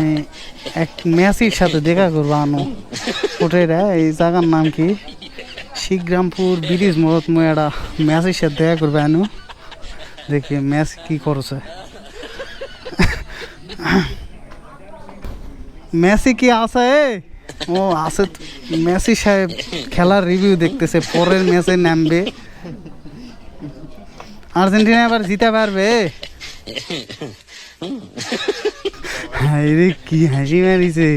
আমি এক মেসির সাথে দেখা করবো আনো ওটাই রে। এই জায়গার নাম কি শিবগ্রামপুর ব্রিজ মোড়ত একটা মেসির সাথে দেখা করবে আনু। দেখি মেসি কি করছে। মেসি কি আছে? ও আছে। মেসি সাহেব খেলার রিভিউ দেখতেছে, পরের ম্যাচে নামবে। আর্জেন্টিনা এবার জিতে পারবে। কি হাসি মারিছে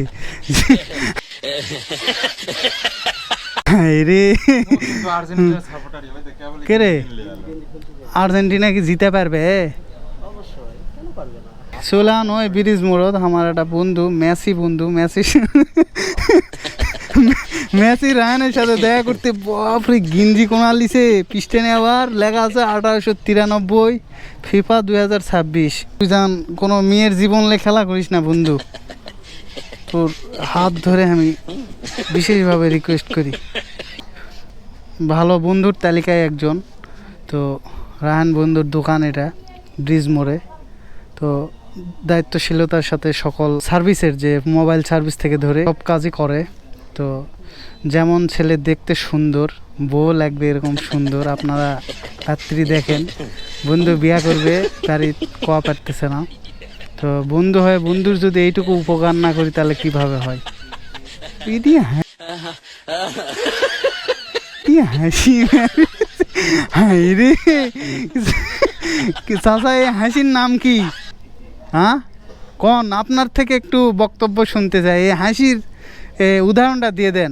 কে রে? আর্জেন্টিনা কি জিতে পারবে? চলান ওই ব্রিজ মোড়ত আমার একটা বন্ধু মেসি মেসি রায়ানের সাথে দেখা করতে। বাপরে গিঞ্জি কোনালিছে পিস্টেনে, আবার লেখা আছে 1893 ফিফা 2026। তুই জান কোনো মেয়ের জীবন লে খেলা করিস না বন্ধু, তোর হাত ধরে আমি বিশেষভাবে রিকোয়েস্ট করি। ভালো বন্ধুর তালিকায় একজন। তো রায়ান বন্ধুর দোকান এটা ব্রিজ মোড়ে। তো দায়িত্বশীলতার সাথে সকল সার্ভিসের, যে মোবাইল সার্ভিস থেকে ধরে সব কাজই করে। তো যেমন ছেলে দেখতে সুন্দর, বউ লাগবে এরকম সুন্দর। আপনারা রাত্রি দেখেন, বন্ধু বিয়া করবে তারই কোয়া পারতেছে না। তো বন্ধু হয়, বন্ধুর যদি এইটুকু উপকার না করি তাহলে কিভাবে হয়? হাসি রে চাচা, এই হাসির নাম কি? হ্যাঁ কোন, আপনার থেকে একটু বক্তব্য শুনতে চাই। এই হাসির উদাহরণটা দিয়ে দেন।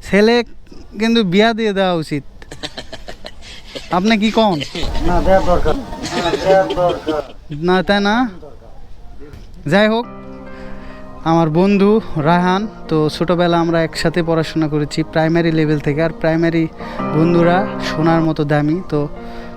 ছেলে কিন্তু বিয়া দিয়ে দেওয়া উচিত। আপনি কি কন? না তাই না? যাই হোক, আমার বন্ধু রায়হান, তো ছোটোবেলা আমরা একসাথে পড়াশোনা করেছি প্রাইমারি লেভেল থেকে। আর প্রাইমারি বন্ধুরা সোনার মতো দামি। তো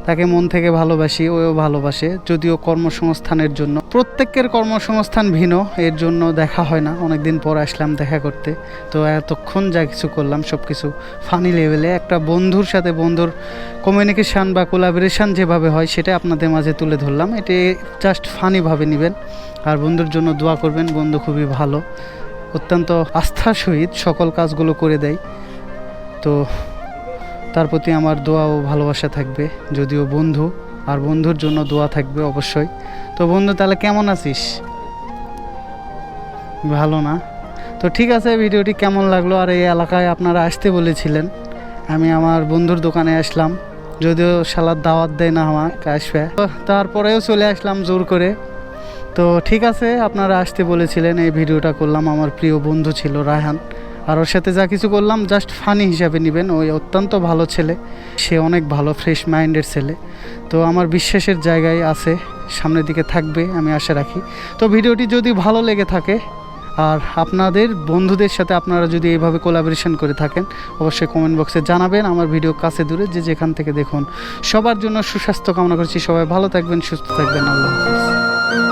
তাকে মন থেকে ভালোবাসি, ওও ভালোবাসে। যদিও কর্মসংস্থানের জন্য, প্রত্যেকের কর্মসংস্থান ভিন্ন, এর জন্য দেখা হয় না। অনেকদিন পর আসলাম দেখা করতে। তো এতক্ষণ যা কিছু করলাম সব কিছু ফানি লেভেলে। একটা বন্ধুর সাথে বন্ধুর কমিউনিকেশান বা কোলাবোরেশান যেভাবে হয় সেটা আপনাদের মাঝে তুলে ধরলাম। এটি জাস্ট ফানিভাবে নেবেন আর বন্ধুর জন্য দোয়া করবেন। বন্ধু খুবই ভালো, অত্যন্ত আস্থার সহিত সকল কাজগুলো করে দেয়। তো তার প্রতি আমার দোয়া ও ভালোবাসা থাকবে। যদিও বন্ধু, আর বন্ধুর জন্য দোয়া থাকবে অবশ্যই। তো বন্ধু তাহলে কেমন আছিস? ভালো না? তো ঠিক আছে, ভিডিওটি কেমন লাগলো? আর এই এলাকায় আপনারা আসতে বলেছিলেন, আমি আমার বন্ধুর দোকানে আসলাম। যদিও শালার দাওয়াত দেয় না আমাকে আসবে, তারপরেও চলে আসলাম জোর করে। তো ঠিক আছে, আপনারা আসতে বলেছিলেন, এই ভিডিওটা করলাম। আমার প্রিয় বন্ধু ছিল রায়হান, আর ওর সাথে যা কিছু করলাম জাস্ট ফানি হিসাবে নেবেন। ওই অত্যন্ত ভালো ছেলে, সে অনেক ভালো ফ্রেশ মাইন্ডের ছেলে। তো আমার বিশ্বাসের জায়গায় আছে, সামনের দিকে থাকবে আমি আশা রাখি। তো ভিডিওটি যদি ভালো লেগে থাকে আর আপনাদের বন্ধুদের সাথে আপনারা যদি এইভাবে কোলাবোরেশন করে থাকেন, অবশ্যই কমেন্ট বক্সে জানাবেন। আমার ভিডিও কাছে দূরে যে যেখান থেকে দেখুন, সবার জন্য সুস্বাস্থ্য কামনা করছি। সবাই ভালো থাকবেন, সুস্থ থাকবেন। আল্লাহ হাফেজ।